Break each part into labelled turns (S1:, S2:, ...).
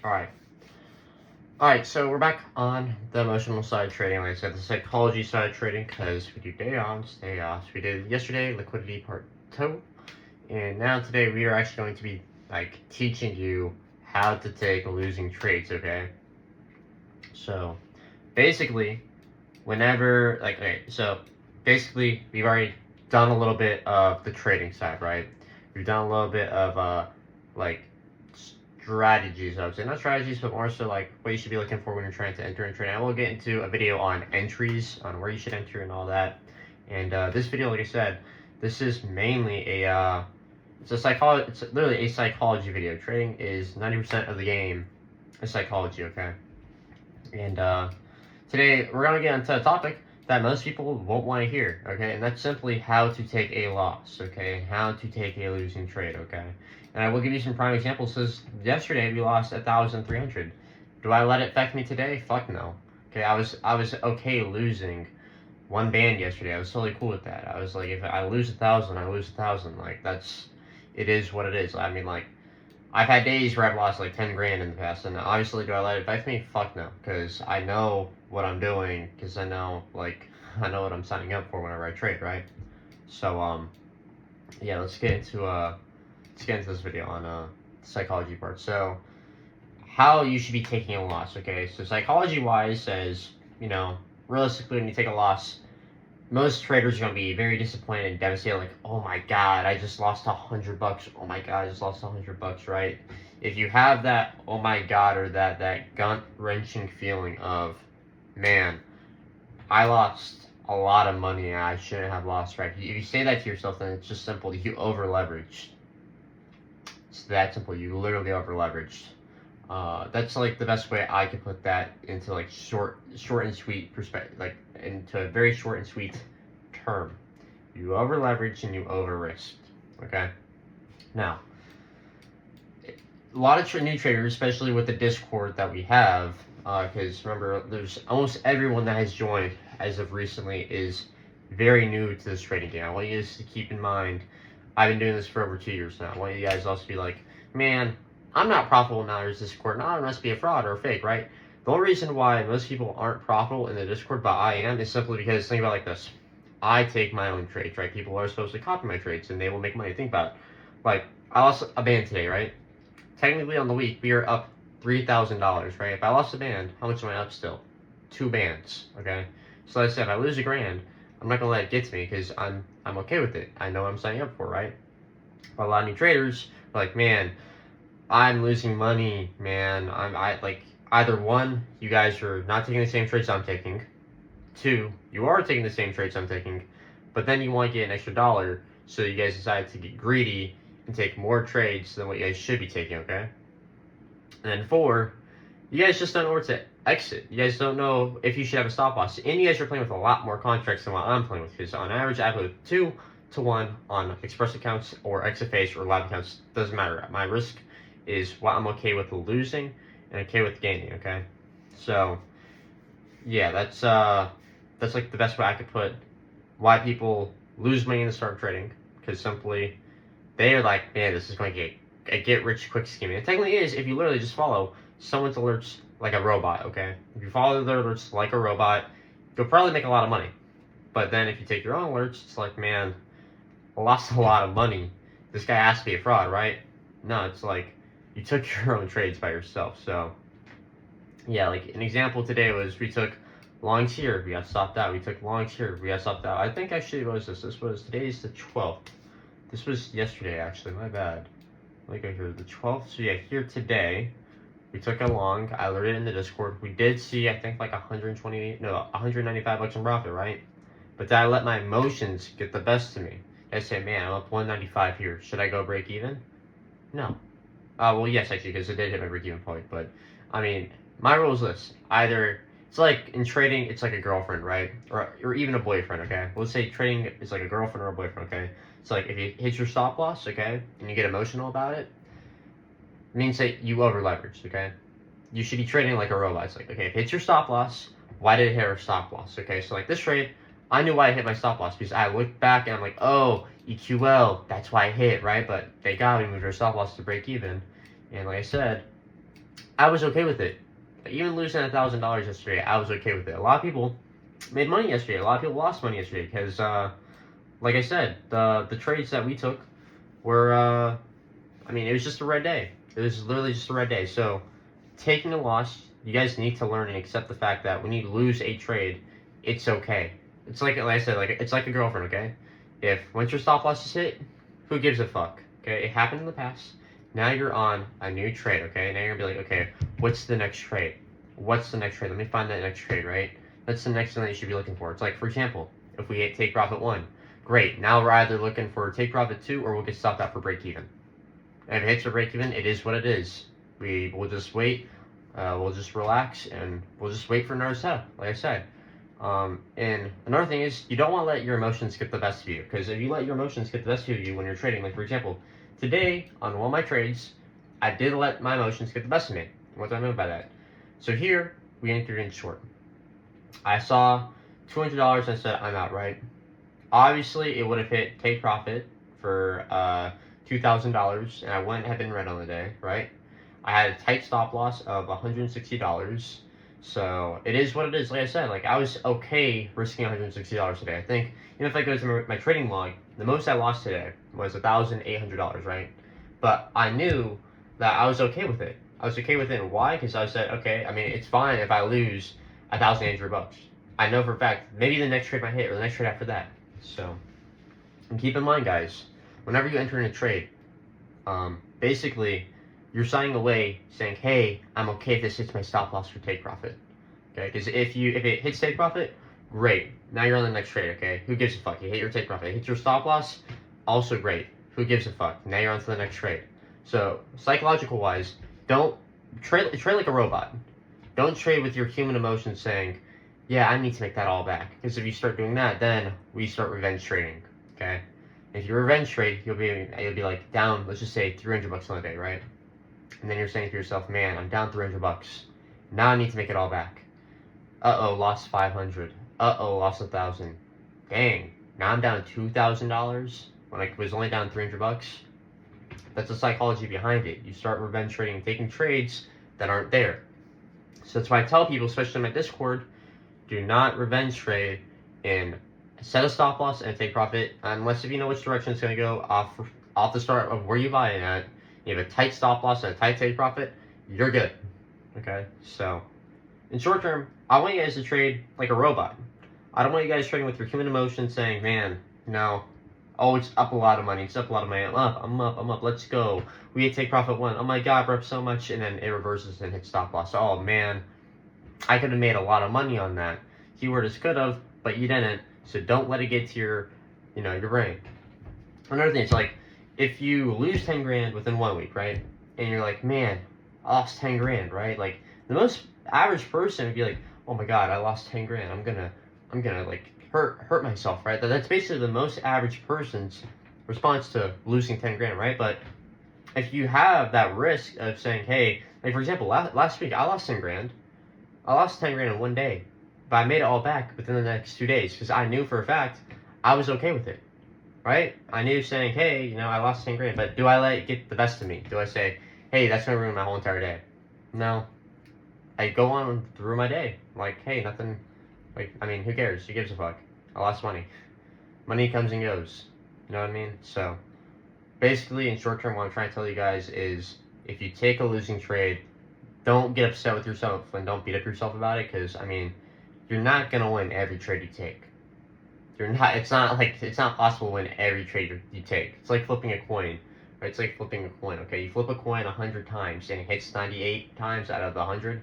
S1: Alright. Alright, so we're back on the emotional side of trading. Like I said, the psychology side of trading, because we do day ons, day offs. We did yesterday liquidity part 2. And now today we are actually going to be teaching you how to take losing trades, okay? So basically, whenever so basically we've already done a little bit of the trading side, right? We've done a little bit of like strategies, I would say. Not strategies, but more so like what you should be looking for when you're trying to enter and trade. I will get into a video on entries, on where you should enter and all that. And this video, like I said, this is mainly a it's literally a psychology video. Trading is 90% of the game is psychology, okay? And today we're gonna get into a topic that most people won't want to hear, okay? And that's simply how to take a loss, okay? How to take a losing trade, okay? And I will give you some prime examples. Says yesterday we lost 1,300. Do I let it affect me today? Fuck no. Okay, I was okay losing one band yesterday. I was totally cool with that. I was like, if I lose 1,000, I lose 1,000. Like it is what it is. I mean, like, I've had days where I've lost like 10 grand in the past, and obviously, do I let it affect me? Fuck no, because I know what I'm doing, because I know what I'm signing up for whenever I trade, right? So yeah, let's get into this video on the psychology part. So how you should be taking a loss, okay? So psychology wise says, realistically, when you take a loss, most traders are going to be very disappointed and devastated, like, oh my god, I just lost $100. Oh my god, I just lost $100, right? If you have that oh my god, or that gut-wrenching feeling of, man, I lost a lot of money and I shouldn't have lost, right? If you say that to yourself, then it's just simple. You over-leveraged. It's that simple. You literally over-leveraged. That's like the best way I could put that into like short and sweet perspective, like into a very short and sweet term. You over leveraged and you over risked. Okay. Now, a lot of new traders, especially with the Discord that we have, because remember, there's almost everyone that has joined as of recently is very new to this trading game. I want you guys to keep in mind, I've been doing this for over 2 years now. I want you guys also to be like, man, I'm not profitable now. There's Discord. No, it must be a fraud or a fake, right? The only reason why most people aren't profitable in the Discord, but I am, is simply because, think about it like this. I take my own trades, right? People are supposed to copy my trades, and they will make money. Think about it. Like, I lost a band today, right? Technically, on the week, we are up $3,000, right? If I lost a band, how much am I up still? 2 bands, okay? So like I said, if I lose $1,000, I'm not gonna let it get to me, because I'm okay with it. I know what I'm signing up for, right? But a lot of new traders are like, man, I'm losing money, man. Either one, you guys are not taking the same trades I'm taking. 2, you are taking the same trades I'm taking, but then you want to get an extra dollar, so you guys decide to get greedy and take more trades than what you guys should be taking, okay? And then 4, you guys just don't know where to exit. You guys don't know if you should have a stop loss. And you guys are playing with a lot more contracts than what I'm playing with, because on average, I play with 2 to 1 on Express accounts or XFAs or live accounts. Doesn't matter. My risk is what I'm okay with losing and okay with gaining, okay? So, yeah, that's like the best way I could put why people lose money in the start of trading, because simply they are like, man, this is going to get a get-rich-quick scheme. And it technically is if you literally just follow someone's alerts like a robot, okay? If you follow their alerts like a robot, you'll probably make a lot of money. But then if you take your own alerts, it's like, man, I lost a lot of money. This guy has to be a fraud, right? No, it's like you took your own trades by yourself. So, yeah, like an example today was we took longs here, we got stopped out. We took longs here, we got stopped out. I think actually, what was this? This was, today's the 12th. This was yesterday, actually, my bad. Let me go here, the 12th. So yeah, here today, we took a long. I alerted in the Discord. We did see, I think, like $195 in profit, right? But did I let my emotions get the best of me? I say, man, I'm up 195 here. Should I go break even? No. Well, yes, actually, because it did hit my break even point. But, I mean, my rule is this. Either, it's like in trading, it's like a girlfriend, right? Or even a boyfriend, okay? Let's say trading is like a girlfriend or a boyfriend, okay? It's like if you hit your stop loss, okay, and you get emotional about it, it means that you over leveraged, okay? You should be trading like a robot. It's like, okay, if it hits your stop loss, why did it hit our stop loss? Okay, so like this trade, I knew why I hit my stop loss, because I looked back and I'm like, oh, EQL, that's why I hit, right? But they got me, moved our stop loss to break even. And like I said, I was okay with it. Even losing $1,000 yesterday, I was okay with it. A lot of people made money yesterday. A lot of people lost money yesterday because, like I said, the trades that we took were, I mean, it was just a red day. It was literally just a red day. So, taking a loss, you guys need to learn and accept the fact that when you lose a trade, it's okay. It's like I said, like it's like a girlfriend, okay? If once your stop loss is hit, who gives a fuck? Okay, it happened in the past. Now you're on a new trade, okay? Now you're gonna be like, okay, what's the next trade? What's the next trade? Let me find that next trade, right? That's the next thing that you should be looking for. It's like, for example, if we hit take profit 1, great. Now we're either looking for take profit 2 or we'll get stopped out for break even. And if it hits for break even, it is what it is. We will just wait. We'll just relax and we'll just wait for another setup, like I said. And another thing is, you don't want to let your emotions get the best of you, because if you let your emotions get the best of you when you're trading, like for example, today on one of my trades, I did let my emotions get the best of me. What do I mean by that? So here, we entered in short. I saw $200 and I said, I'm out, right? Obviously, it would have hit take profit for $2,000, and I wouldn't have been red on the day, right? I had a tight stop loss of $160. So it is what it is. Like I said, like I was okay risking $160 today. I think, if I go to my trading log, the most I lost today was $1,800, right? But I knew that I was okay with it. I was okay with it. And why? Because I said, okay, I mean, it's fine if I lose $1,800. I know for a fact maybe the next trade might hit or the next trade after that. So, and keep in mind, guys, whenever you enter in a trade, basically, you're signing away saying, hey, I'm okay if this hits my stop loss for take profit. Okay, because if it hits take profit, great. Now you're on the next trade, okay? Who gives a fuck? You hit your take profit. It hits your stop loss, also great. Who gives a fuck? Now you're on to the next trade. So, psychological wise, don't trade like a robot. Don't trade with your human emotions saying, yeah, I need to make that all back. Because if you start doing that, then we start revenge trading, okay? If you revenge trade, you'll be like down, let's just say $300 on the day, right? And then you're saying to yourself, man, I'm down $300. Now I need to make it all back. Uh-oh, lost 500. Uh-oh, lost 1,000. Dang, now I'm down $2,000 when I was only down $300. That's the psychology behind it. You start revenge trading and taking trades that aren't there. So that's why I tell people, especially in my Discord, do not revenge trade and set a stop loss and take profit unless if you know which direction it's going to go off the start of where you buy it at. You have a tight stop loss and a tight take profit, you're good. Okay, so in short term, I want you guys to trade like a robot. I don't want you guys trading with your human emotions saying, man, oh, it's up a lot of money, I'm up, let's go. We hit take profit 1, oh my god, we're up so much, and then it reverses and hits stop loss. Oh man, I could have made a lot of money on that. Keyword is could have, but you didn't, so don't let it get to your brain. Another thing, it's like, if you lose 10 grand within 1 week, right? And you're like, man, I lost 10 grand, right? Like, the most average person would be like, oh my god, I lost 10 grand. I'm gonna like hurt myself, right? That's basically the most average person's response to losing 10 grand, right? But if you have that risk of saying, hey, like for example, last week I lost 10 grand. I lost 10 grand in 1 day, but I made it all back within the next 2 days because I knew for a fact I was okay with it. Right? I knew saying, hey, I lost 10 grand, but do I let it get the best of me? Do I say, hey, that's gonna ruin my whole entire day? No. I go on through my day. Like, hey, nothing, like, I mean, who cares? Who gives a fuck? I lost money. Money comes and goes. You know what I mean? So, basically, in short term, what I'm trying to tell you guys is, if you take a losing trade, don't get upset with yourself and don't beat up yourself about it, because, I mean, you're not gonna win every trade you take. It's not possible to win every trade you take. It's like flipping a coin, right? It's like flipping a coin, okay? You flip a coin 100 times and it hits 98 times out of the 100.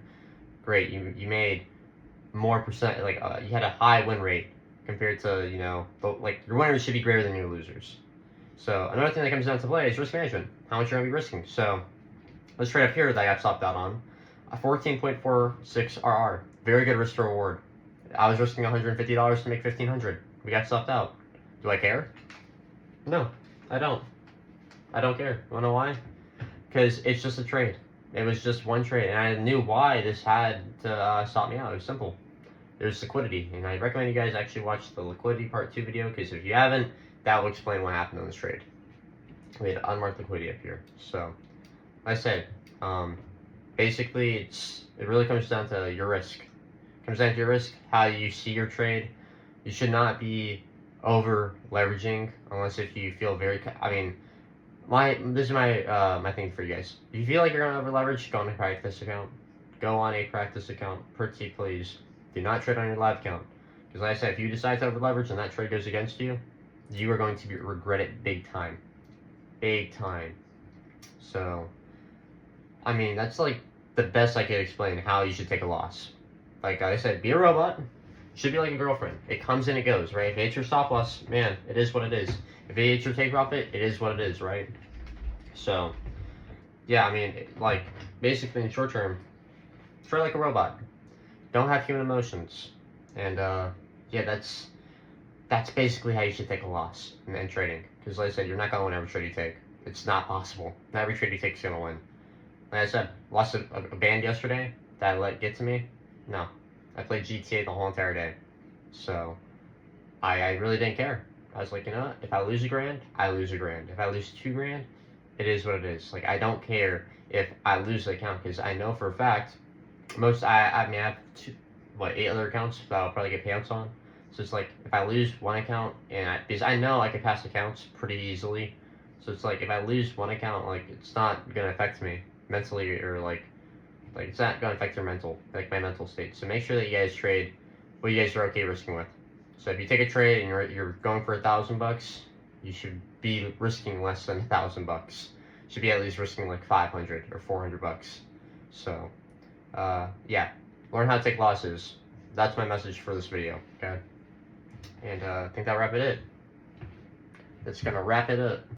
S1: Great, you made more percent, like you had a high win rate compared to, like your winners should be greater than your losers. So another thing that comes down to play is risk management. How much you're gonna be risking. So let's trade up here that I got stopped out on. A 14.46 RR. Very good risk to reward. I was risking $150 to make $1,500. We got stopped out. Do I care? No, I don't. I don't care. You wanna know why? Because it's just a trade. It was just one trade, and I knew why this had to stop me out. It was simple. There's liquidity, and I recommend you guys actually watch the liquidity part 2 video, because if you haven't, that will explain what happened on this trade. We had unmarked liquidity up here. So, like I said, basically it really comes down to your risk. It comes down to your risk, how you see your trade. You should not be over leveraging unless if you feel very. I mean, this is my thing for you guys. If you feel like you're gonna over leverage, go on a practice account. Go on a practice account. Pretty please. Do not trade on your live account. Because like I said, if you decide to over leverage and that trade goes against you, you are going to regret it big time. Big time. So, I mean, that's like the best I could explain how you should take a loss. Like I said, be a robot. Should be like a girlfriend. It comes and it goes, right? If it hits your stop loss, man, it is what it is. If it hits your take profit, it is what it is, right? So, yeah, I mean, like, basically in short term, trade like a robot. Don't have human emotions. And, yeah, that's basically how you should take a loss in trading. Because like I said, you're not going to win every trade you take. It's not possible. Not every trade you take is going to win. Like I said, lost a band yesterday that let get to me. No. I played GTA the whole entire day. So, I really didn't care. I was like, you know what? If I lose $1,000, I lose $1,000. If I lose $2,000, it is what it is. Like, I don't care if I lose the account because I know for a fact I mean, I have 8 other accounts that I'll probably get payouts on. So it's like, if I lose one account, because I know I can pass accounts pretty easily. So it's like, if I lose one account, like, it's not going to affect me mentally or like it's not going to affect my mental state. So make sure that you guys trade what you guys are okay risking with. So if you take a trade and you're going for $1,000, you should be risking less than $1,000. You should be at least risking like 500 or 400 bucks. So, yeah, learn how to take losses. That's my message for this video. Okay, and I think that'll wrap it. That's gonna wrap it up.